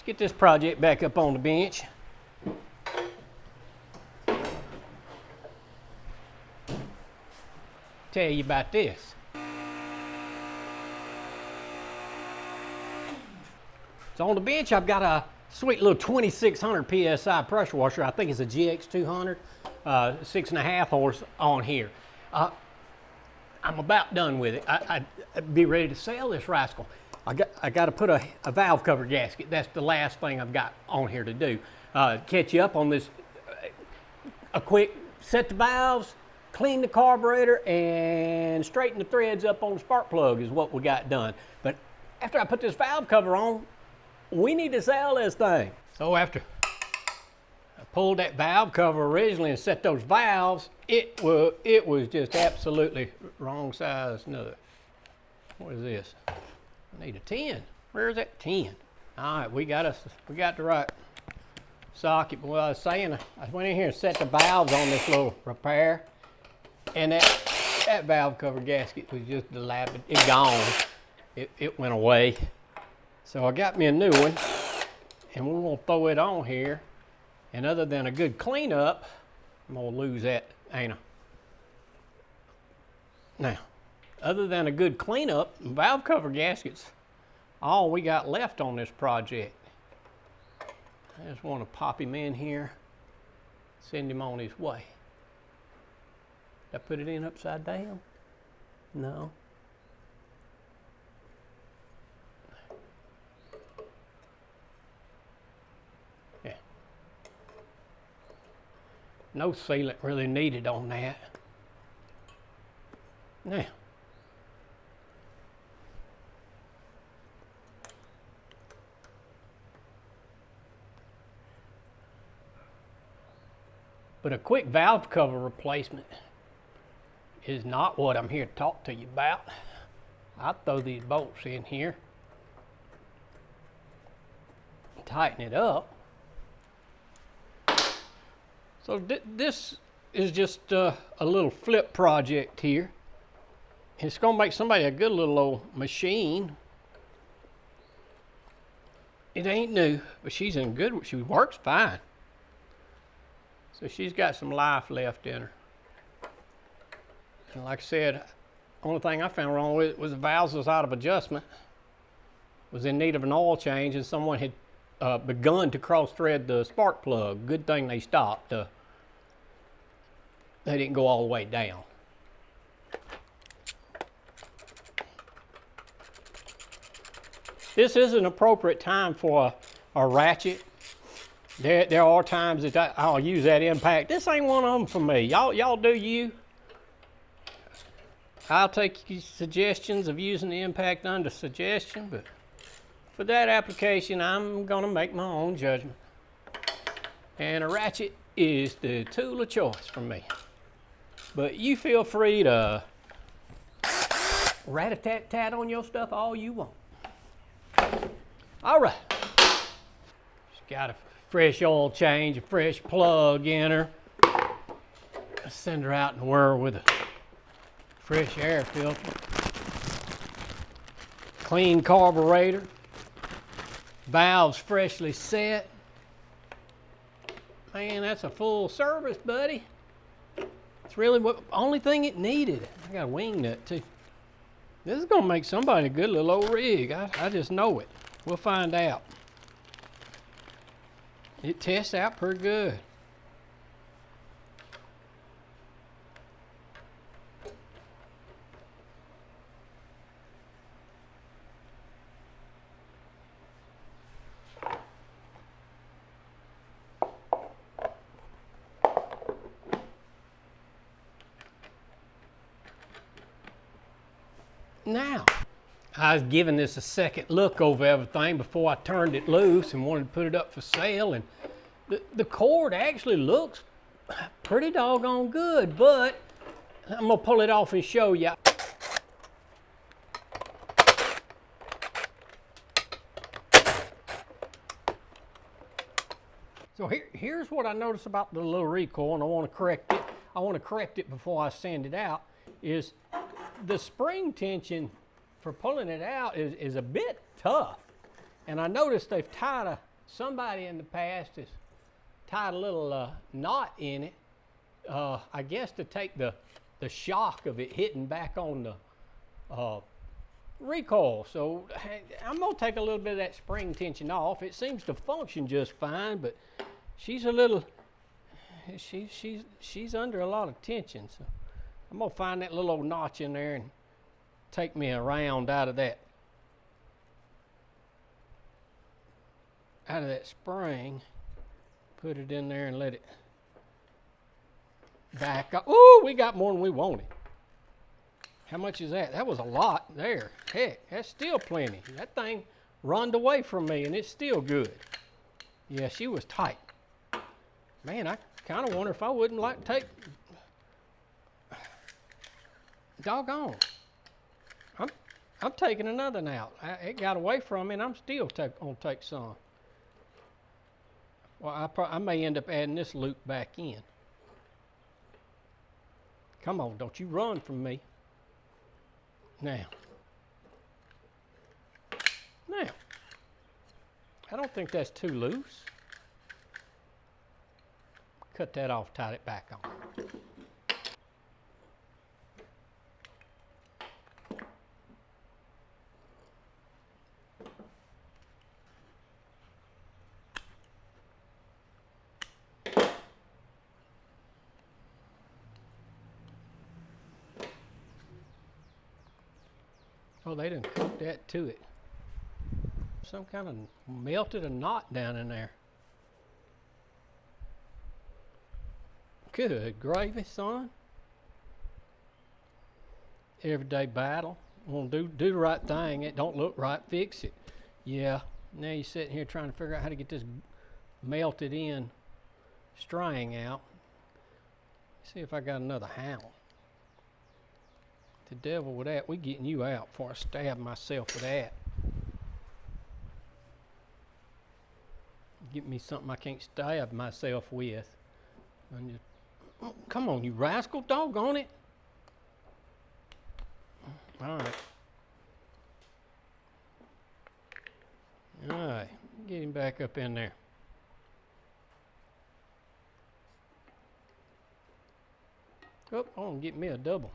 get this project back up on the bench. Tell you about this. So on the bench, I've got a sweet little 2600 PSI pressure washer. I think it's a GX200, 6.5 horse on here. I'm about done with it. I'd be ready to sell this rascal. I got to put a valve cover gasket. That's the last thing I've got on here to do. Catch you up on this. A quick set the valves, clean the carburetor, and straighten the threads up on the spark plug is what we got done. But after I put this valve cover on, we need to sell this thing. So after I pulled that valve cover originally and set those valves, it was just absolutely wrong size nut. What is this? I need a 10. Where's that 10? All right, we got the right socket. Well, I was saying, I went in here and set the valves on this little repair, and that valve cover gasket was just dilapidated. It gone. It went away. So I got me a new one, and we're gonna throw it on here. And other than a good cleanup, I'm gonna lose that, ain't I? Now, other than a good cleanup, valve cover gaskets, all we got left on this project. I just want to pop him in here, send him on his way. Did I put it in upside down? No. Yeah. No sealant really needed on that. Now, but a quick valve cover replacement is not what I'm here to talk to you about. I'll throw these bolts in here, tighten it up. So this is just a little flip project here. It's gonna make somebody a good little old machine. It ain't new, but she's in good, she works fine. So she's got some life left in her. And like I said, only thing I found wrong with it was the valves was out of adjustment, was in need of an oil change, and someone had begun to cross thread the spark plug. Good thing they stopped. They didn't go all the way down. This is an appropriate time for a ratchet. There are times that I'll use that impact. This ain't one of them for me. Y'all do you. I'll take suggestions of using the impact under suggestion, but for that application, I'm gonna make my own judgment. And a ratchet is the tool of choice for me. But you feel free to rat-a-tat-tat on your stuff all you want. All right. Just got a fresh oil change, a fresh plug in her. Let's send her out in the world with a fresh air filter. Clean carburetor. Valves freshly set. Man, that's a full service, buddy. It's really the only thing it needed. I got a wing nut too. This is gonna make somebody a good little old rig. I just know it. We'll find out. It tests out pretty good. Now, I was giving this a second look over everything before I turned it loose and wanted to put it up for sale, and the cord actually looks pretty doggone good, but I'm gonna pull it off and show you. So here's what I noticed about the little recoil, and I want to correct it. I want to correct it before I send it out. Is the spring tension for pulling it out is a bit tough, and I noticed they've tied somebody in the past has tied a little knot in it, I guess to take the shock of it hitting back on the recoil. So I'm gonna take a little bit of that spring tension off. It seems to function just fine, but she's a little, she's under a lot of tension. So I'm gonna find that little old notch in there and take me a round out of that spring, put it in there and let it back up. Ooh, we got more than we wanted. How much is that? That was a lot there. Heck, that's still plenty. That thing runned away from me and it's still good. Yeah, she was tight. Man, I kind of wonder if I wouldn't like to take, doggone. I'm taking another one out. It got away from me and I'm still gonna take some. Well, I may end up adding this loop back in. Come on, don't you run from me. Now, I don't think that's too loose. Cut that off, tie it back on. Oh, they done cooked that to it. Some kind of melted a knot down in there. Good gravy, son. Everyday battle. Want to do the right thing. It don't look right, fix it. Yeah, now you're sitting here trying to figure out how to get this melted in string out. See if I got another handle. The devil with that. We getting you out before I stab myself with that. Get me something I can't stab myself with. And just, oh, come on, you rascal, doggone it. All right. All right, get him back up in there. Oh, I want to get me a double.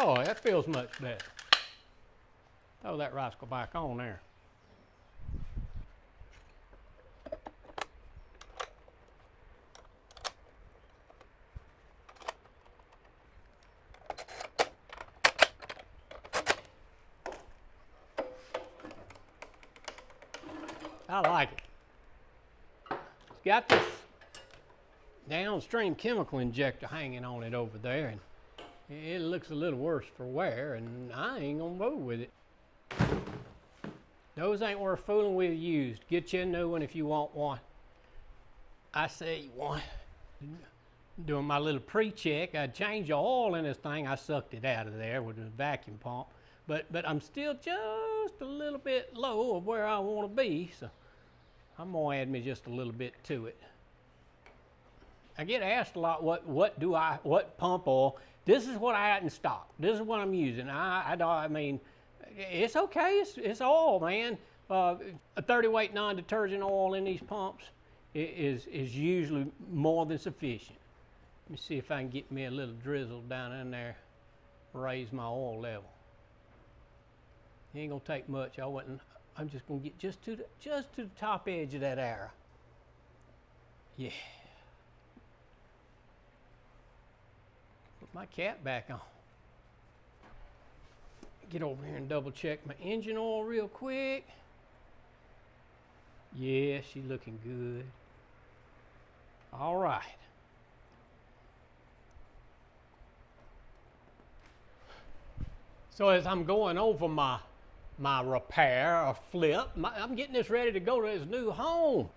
Oh, that feels much better. Throw that rascal back on there. I like it. It's got this downstream chemical injector hanging on it over there, and it looks a little worse for wear, and I ain't gonna go with it. Those ain't worth fooling with used. Get you a new one if you want one. I say one. Doing my little pre-check, I changed the oil in this thing. I sucked it out of there with a vacuum pump, but I'm still just a little bit low of where I want to be, so I'm gonna add me just a little bit to it. I get asked a lot, what pump oil? This is what I got in stock. This is what I'm using. I mean, it's okay. It's oil, man. A 30 weight non-detergent oil in these pumps is usually more than sufficient. Let me see if I can get me a little drizzle down in there, raise my oil level. It ain't gonna take much. I'm just gonna get just to the top edge of that arrow. Yeah. Put my cap back on. Get over here and double check my engine oil real quick. Yeah, she's looking good. All right. So as I'm going over my my repair or flip. I'm getting this ready to go to this new home.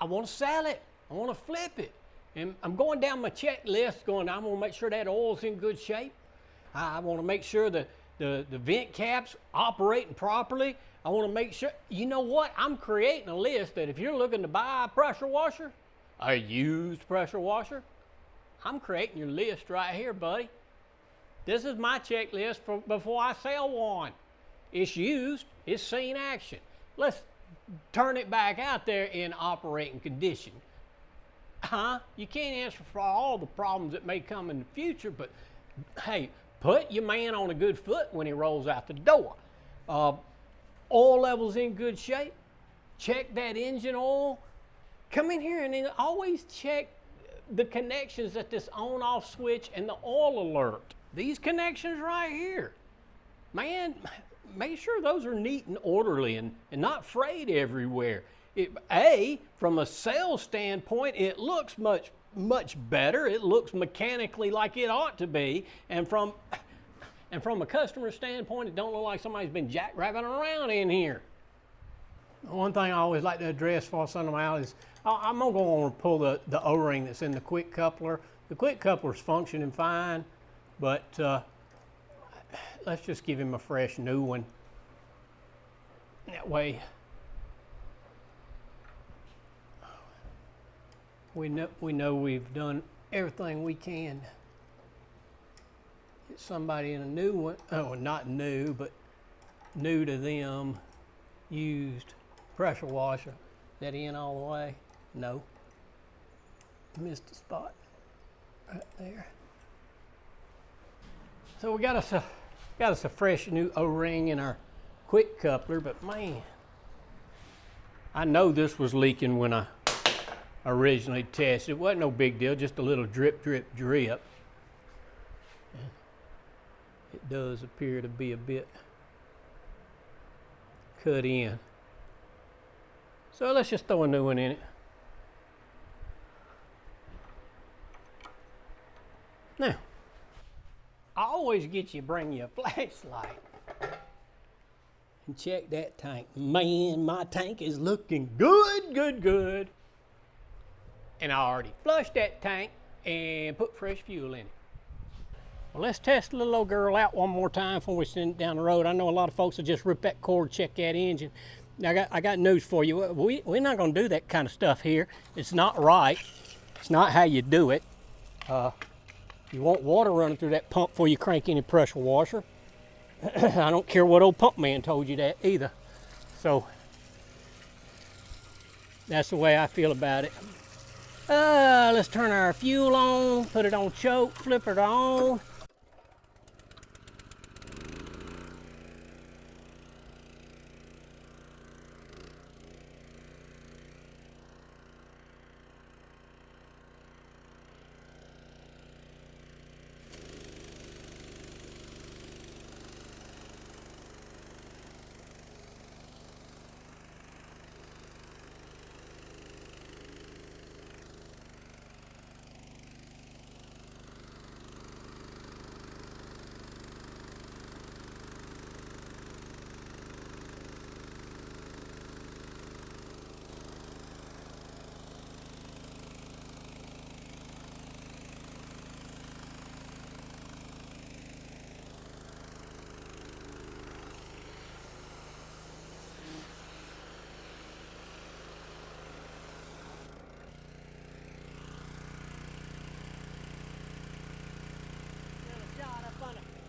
I want to sell it. I want to flip it. And I'm going down my checklist going, I want to make sure that oil's in good shape. I want to make sure that the vent caps operating properly. I want to make sure, you know what? I'm creating a list that if you're looking to buy a pressure washer, a used pressure washer, I'm creating your list right here, buddy. This is my checklist for before I sell one. It's used, it's seen action. Let's turn it back out there in operating condition. You can't answer for all the problems that may come in the future, but hey, put your man on a good foot when he rolls out the door. Oil levels in good shape. Check that engine oil. Come in here and then always check the connections at this on-off switch and the oil alert. These connections right here. Man, make sure those are neat and orderly and not frayed everywhere. From a sales standpoint, it looks much better. It looks mechanically like it ought to be. And from a customer standpoint, it don't look like somebody's been jackrabbing around in here. One thing I always like to address before I send them out is I'm gonna go on and pull the O-ring that's in the quick coupler. The quick coupler's functioning fine, but let's just give him a fresh new one. That way we know we've done everything we can. Get somebody in a new one, oh, not new, but new to them, used pressure washer. Is that in all the way? No. Missed a spot right there. So we got us a fresh new O-ring in our quick coupler, but man, I know this was leaking when I originally tested. It wasn't no big deal, just a little drip, drip, drip. It does appear to be a bit cut in. So let's just throw a new one in it. Now, I always get you bring you a flashlight and check that tank. Man, my tank is looking good. And I already flushed that tank and put fresh fuel in it. Well, let's test the little old girl out one more time before we send it down the road. I know a lot of folks will just rip that cord, check that engine. I got news for you. We're not gonna do that kind of stuff here. It's not right. It's not how you do it. You want water running through that pump before you crank any pressure washer. I don't care what old pump man told you that either. So that's the way I feel about it. Let's turn our fuel on, put it on choke, flip it on.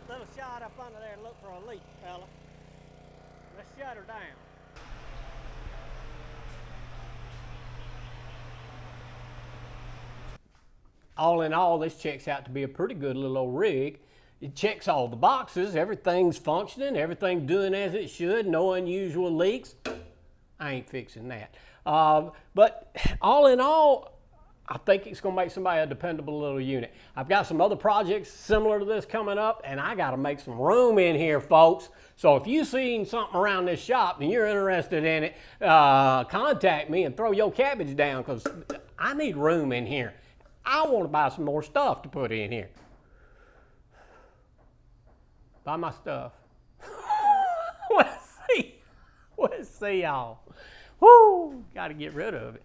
Little shot up under there and look for a leak, fella. Let's shut her down. All in all, this checks out to be a pretty good little old rig. It checks all the boxes, everything's functioning, everything's doing as it should, no unusual leaks. I ain't fixing that. But all in all, I think it's gonna make somebody a dependable little unit. I've got some other projects similar to this coming up, and I gotta make some room in here, folks. So if you've seen something around this shop and you're interested in it, contact me and throw your cabbage down, because I need room in here. I wanna buy some more stuff to put in here. Buy my stuff. see y'all. Woo! Got to get rid of it.